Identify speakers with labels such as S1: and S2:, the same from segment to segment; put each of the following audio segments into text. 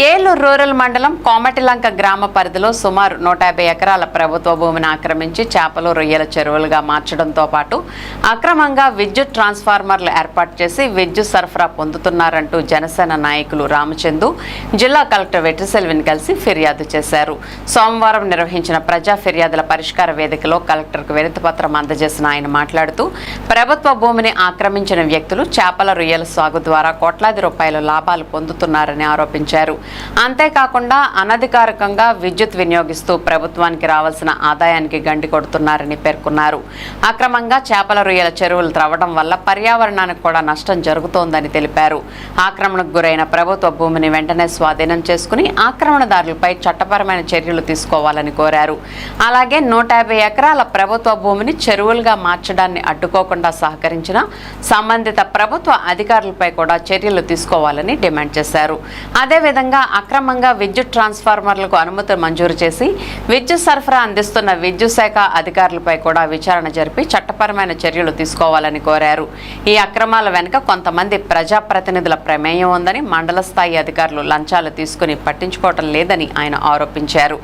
S1: Eluru rural మండలం కోమటిలంక గ్రామ పరిధిలో సుమారు 150 ఎకరాల ప్రభుత్వ భూమిని ఆక్రమించి చేపలు రొయ్యల చెరువులుగా మార్చడంతో పాటు అక్రమంగా విద్యుత్ ట్రాన్స్ఫార్మర్లు ఏర్పాటు చేసి విద్యుత్ సరఫరా పొందుతున్నారంటూ జనసేన నాయకులు రామచందు జిల్లా కలెక్టర్ వెట్రిసెల్విని కలిసి ఫిర్యాదు చేశారు. సోమవారం నిర్వహించిన ప్రజా ఫిర్యాదుల పరిష్కార వేదికలో కలెక్టర్కు వినతిపత్రం అందజేసిన ఆయన మాట్లాడుతూ ప్రభుత్వ భూమిని ఆక్రమించిన వ్యక్తులు చేపల రొయ్యల సాగు ద్వారా కోట్లాది రూపాయల లాభాలు పొందుతున్నారని ఆరోపించారు. అంతేకాకుండా అనధికారికంగా విద్యుత్ వినియోగిస్తూ ప్రభుత్వానికి రావాల్సిన ఆదాయానికి గండి కొడుతున్నారని పేర్కొన్నారు. అక్రమంగా చేపల రొయ్యల చెరువులు త్రవ్వడం వల్ల పర్యావరణానికి కూడా నష్టం జరుగుతోందని తెలిపారు. ఆక్రమణకు గురైన ప్రభుత్వ భూమిని వెంటనే స్వాధీనం చేసుకుని ఆక్రమణదారులపై చట్టపరమైన చర్యలు తీసుకోవాలని కోరారు. అలాగే 150 ఎకరాల ప్రభుత్వ భూమిని చెరువులుగా మార్చడాన్ని అడ్డుకోకుండా సహకరించిన సంబంధిత ప్రభుత్వ అధికారులపై కూడా చర్యలు తీసుకోవాలని డిమాండ్ చేశారు. అదేవిధంగా అక్రమంగా విద్యుత్ ట్రాన్స్ఫార్మర్లకు అనుమతి మంజూరు చేసి విద్యుత్ సరఫరా అందిస్తున్న విద్యుత్ శాఖ అధికారులపై కూడా విచారణ జరిపి చట్టపరమైన చర్యలు తీసుకోవాలని కోరారు. ఈ అక్రమాల వెనుక కొంతమంది ప్రజాప్రతినిధుల ప్రమేయం ఉందని, మండల స్థాయి అధికారులు లంచాలు తీసుకుని పట్టించుకోవటం లేదని ఆయన ఆరోపించారు.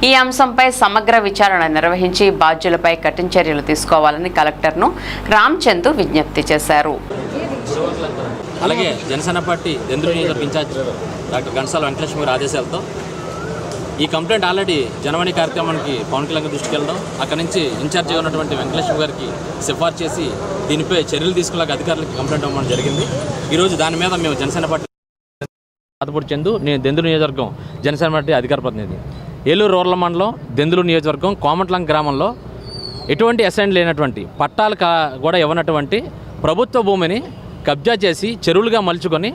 S1: ఈ అంశంపై సమగ్ర విచారణ నిర్వహించి బాధ్యులపై కఠిన చర్యలు తీసుకోవాలని కలెక్టర్ను రామచందు విజ్ఞప్తి చేశారు.
S2: అలాగే జనసేన పార్టీ దెందులూరు నియోజకవర్గ ఇన్ఛార్జ్ డాక్టర్ ఘంటసాల వెంకటలక్ష్మి గారి ఆదేశాలతో ఈ కంప్లైంట్ ఆల్రెడీ జనవాణి కార్యక్రమానికి పవన్ కళ్యాణ్ దృష్టికి వెళ్ళడం, అక్కడి నుంచి ఇన్ఛార్జిగా ఉన్నటువంటి వెంకటలక్ష్మి గారికి సిఫార్సు చేసి దీనిపై చర్యలు తీసుకునే అధికారులకు కంప్లైంట్ ఇవ్వడం జరిగింది. ఈరోజు దాని మీద మేము జనసేన పార్టీ ఆతపూడి చందు, నేను దెందులూరు నియోజకవర్గం జనసేన పార్టీ అధికార ప్రతినిధి. ఏలూరు రూరల్ మండలం దెందులూరు నియోజకవర్గం కోమటిలంక గ్రామంలో ఎటువంటి అసైన్ లేనటువంటి పట్టాలు కూడా ఇవ్వనటువంటి ప్రభుత్వ భూమిని కబ్జా చేసి చెరువులుగా మలుచుకొని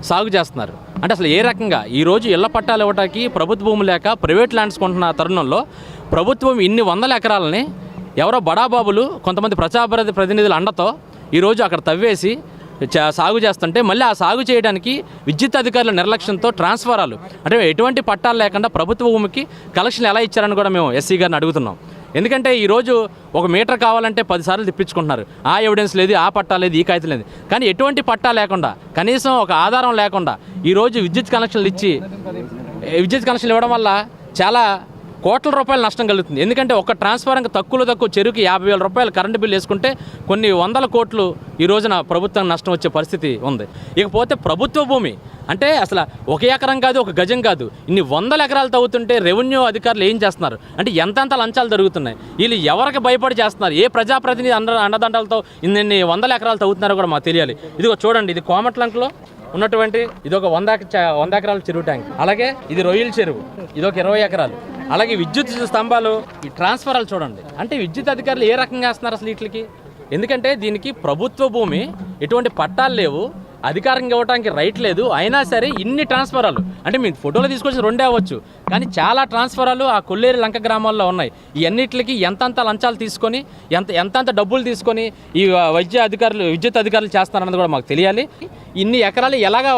S2: సాగు చేస్తున్నారు. అంటే అసలు ఏ రకంగా ఈరోజు ఇళ్ల పట్టాలు ఇవ్వడానికి ప్రభుత్వ భూమి లేక ప్రైవేట్ ల్యాండ్స్ కొంటున్న తరుణంలో ప్రభుత్వం ఇన్ని వందల ఎకరాలని ఎవరో బడాబాబులు కొంతమంది ప్రతినిధుల అండతో ఈరోజు అక్కడ తవ్వేసి సాగు చేస్తుంటే మళ్ళీ ఆ సాగు చేయడానికి విద్యుత్ అధికారుల నిర్లక్ష్యంతో ట్రాన్స్ఫారాలు అంటే ఎటువంటి పట్టాలు లేకుండా ప్రభుత్వ భూమికి కలెక్షన్ ఎలా ఇచ్చారని కూడా మేము ఎస్సీ గారిని అడుగుతున్నాం. ఎందుకంటే ఈరోజు ఒక మీటర్ కావాలంటే 10 సార్లు తిప్పించుకుంటున్నారు. ఆ ఎవిడెన్స్ లేదు, ఆ పట్టా లేదు, ఈ కాగితం లేదు. కానీ ఎటువంటి పట్టా లేకుండా, కనీసం ఒక ఆధారం లేకుండా ఈరోజు విద్యుత్ కనెక్షన్లు ఇవ్వడం వల్ల చాలా కోట్ల రూపాయలు నష్టం కలుగుతుంది. ఎందుకంటే ఒక ట్రాన్స్ఫార్మర్కి తక్కువ చెరువుకి 50,000 రూపాయలు కరెంటు బిల్లు వేసుకుంటే కొన్ని వందల కోట్లు ఈ రోజున ప్రభుత్వం నష్టం వచ్చే పరిస్థితి ఉంది. ఇకపోతే ప్రభుత్వ భూమి అంటే అసలు 1 ఎకరం కాదు, 1 గజం కాదు, ఇన్ని వందల ఎకరాలు తవ్వుతుంటే రెవెన్యూ అధికారులు ఏం చేస్తున్నారు అంటే ఎంతంత లంచాలు జరుగుతున్నాయి. వీళ్ళు ఎవరికి భయపడి చేస్తున్నారు, ఏ ప్రజాప్రతినిధి అండదండలతో ఇన్ని వందల ఎకరాలు తవ్వుతున్నారో కూడా మాకు తెలియాలి. ఇదిగో చూడండి, ఇది కోమటిలంకలో ఉన్నటువంటి ఇది ఒక 100 ఎకరాల చెరువు ట్యాంక్. అలాగే ఇది రొయ్యల చెరువు, ఇది ఒక 20 ఎకరాలు. అలాగే విద్యుత్ స్తంభాలు, ఈ ట్రాన్స్ఫారాలు చూడండి. అంటే విద్యుత్ అధికారులు ఏ రకంగా వేస్తున్నారు అసలు వీటికి? ఎందుకంటే దీనికి ప్రభుత్వ భూమి, ఎటువంటి పట్టాలు లేవు, అధికారంగా ఇవ్వడానికి రైట్ లేదు. అయినా సరే ఇన్ని ట్రాన్స్ఫారాలు అంటే మీ ఫోటోలు తీసుకొచ్చి 2 అవ్వచ్చు, కానీ చాలా ట్రాన్స్ఫారాలు ఆ కొల్లేరు లంక గ్రామాల్లో ఉన్నాయి. ఈ అన్నిటికి ఎంతంత లంచాలు తీసుకొని ఎంతంత డబ్బులు తీసుకొని ఈ విద్యుత్ అధికారులు చేస్తారన్నది కూడా మాకు తెలియాలి. ఇన్ని ఎకరాలు ఎలాగా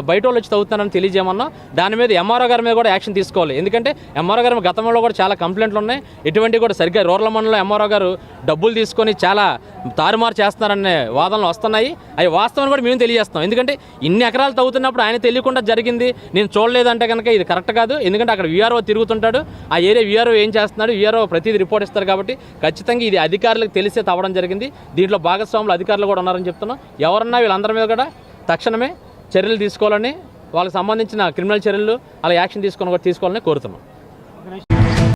S2: బయట వాళ్ళు వచ్చి తవ్వుతున్నారని తెలియజేయమన్నా దాని మీద ఎంఆర్ఓ గారి మీద కూడా యాక్షన్ తీసుకోవాలి. ఎందుకంటే ఎంఆర్ఓ గారి గతంలో కూడా చాలా కంప్లైంట్లు ఉన్నాయి. ఎటువంటి కూడా సరిగ్గా రూరల్ మండలంలో ఎంఆర్ఓ గారు డబ్బులు తీసుకొని చాలా తారుమారు చేస్తున్నారనే వాదనలు వస్తున్నాయి. అవి వాస్తవం కూడా మేము తెలియజేస్తాం. ఎందుకంటే ఇన్ని ఎకరాలు తవ్వుతున్నప్పుడు ఆయన తెలియకుండా జరిగింది, నేను చూడలేదంటే కనుక ఇది కరెక్ట్ కాదు. ఎందుకంటే అక్కడ వీఆర్ఓ తిరుగుతుంటాడు, ఆ ఏరియా వీఆర్ఓ ఏం చేస్తున్నాడు, వీఆర్ఓ ప్రతిదీ రిపోర్ట్ ఇస్తారు. కాబట్టి ఖచ్చితంగా ఇది అధికారులకు తెలిసే తవ్వడం జరిగింది. దీంట్లో భాగస్వాములు అధికారులు కూడా ఉన్నారని చెప్తున్నాం. ఎవరన్నా వీళ్ళందరి మీద కూడా తక్షణమే చర్యలు తీసుకోవాలని, వాళ్ళకి సంబంధించిన క్రిమినల్ చర్యలు అలా యాక్షన్ తీసుకోవాలని కోరుతున్నాం.